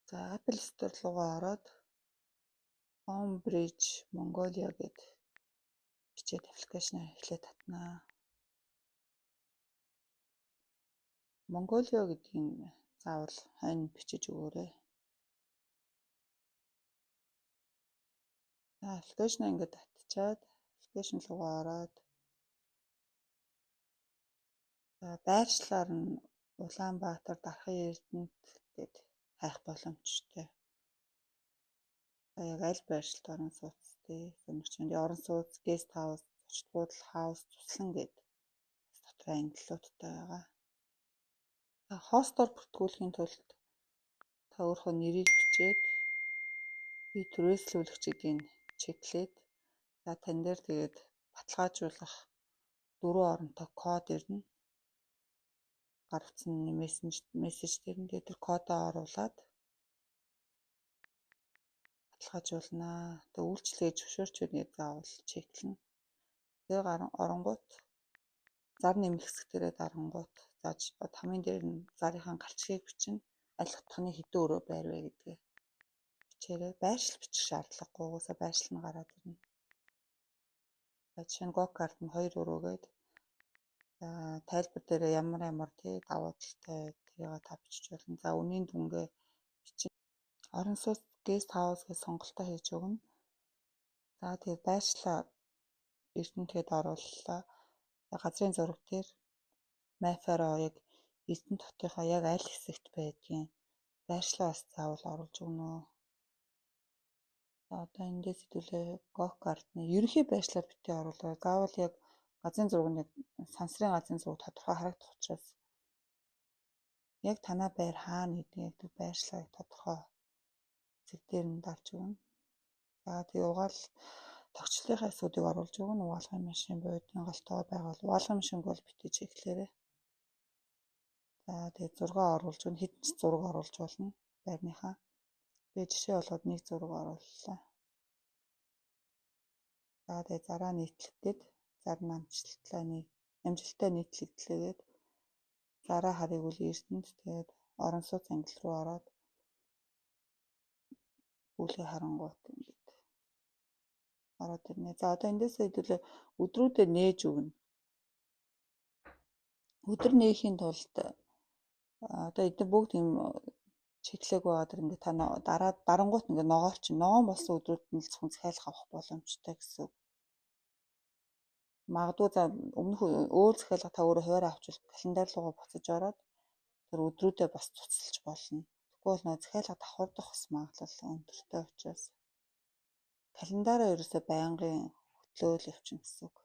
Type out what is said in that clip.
За Apple Store руугаа ороод Homebridge Mongolia гэд бичээд аппликейшн эхлээд татнаа. Mongolia гэдгийг заавал хойно бичиж өгөөрэй. За аппликейшн ингээд татчихад аппликейшн руугаа ороод за байршлаар нь Улаанбаатар Дархан Эрдэнэт гэд хайх боломжтой. Яг аль байршилд орон сууцтэй сонирхчинд орон сууц, гест хаус, зочд буудал хаус, туслан гэд дотор ангиллуудтай байгаа. За хостоор бүртгүүлэхийн тулд та өөрийнхөө нэрийг бичээд би түрээслүүлэгчдийн чеклээд за тань дээр тэгээд баталгаажуулах 4 оронтой код ирнэ. Гар утсан мессеж дээр нь тэр кодоо оруулаад баталгаажуулнаа. Тэгээ үйлчлэгээ зөвшөөрчөөнийг заавал чеклэн. Тэгээ оронгууд зар нэмэх хэсэг дээрээ дарангууд зааж хамгийн дээр нь зарынхаа галчгийг бичнэ. Аль утганы хэдэн өрөө байр вэ гэдгээ бичээрэй. Байршил бичих шаардлагагүй. Угаасаа байршил нь гараад ирнэ. За жишээ нь GoCard нь 2 өрөөгээд за тайлбар дээр ямар давуу талтай тэрийг та бичиж болно. За үнийн дүнгээ бичих. Орон сууц гест хаус гэж сонголтоо хийж өгнө. За тэгээд байршлаа Эрдэнэтэд орууллаа. Газрын зураг дээр Map-аараа яг Эрдэнэт хотынхаа яг аль хэсэгт байдгийг байршлаа бас заавал оруулж өгнө. За одоо эндээс хэдүүлээ GoCard-ны ерөнхий байршлаар битгий оруулаа. Заавал яг газрын зураг нь сансрын газрын зураг тодорхой харагдах учраас яг танаа байр хаана гэдгийг байршлаа тодорхой зэг дээр нь дарж өгнө. За тэгээ угаал тогтчлынхаа асуудыг оруулж өгнө. Угаалгын машин буудын галтгой байгаад угаалгын машин бол битгий чеклээрэй. За тэгээ зураг оруулж өгнө. Хэдэн ч зураг оруулж болно байрныхаа. Би жишээ болгоод нэг зураг орууллаа. За тэгээ зараа нийтлэгдээд зар амжилттай нийтлэгдлээгээд зараа харыг үл Эрдэнэт тэгээд орон сууц ангил руу ороод бүлгээ харангуут ингээд ороод ирнэ. За одоо эндээс хэдүүлээ өдрүүдэд нээж өгнө. Өдөр нээхийн тулд одоо эдгээр бүгд юм чеклээгүй байгаа ингээд та дарангуут ингээд ногоор чинь ногоон болсон өдрүүд нь л зөвхөн захиалга авах боломжтой гэсэн үг. Магадгүй за өмнөх өөр захиалга та өөрөө хуваараа авчвал календар руугаа буцаж ороод тэр өдрүүдэд бас цуцлж болно. Тэгвэл нөө захиалга давхардах бас магадлал өндөртэй учраас календараа ерөөсөө байнгын хөтлөөл явчихна гэсэн үг.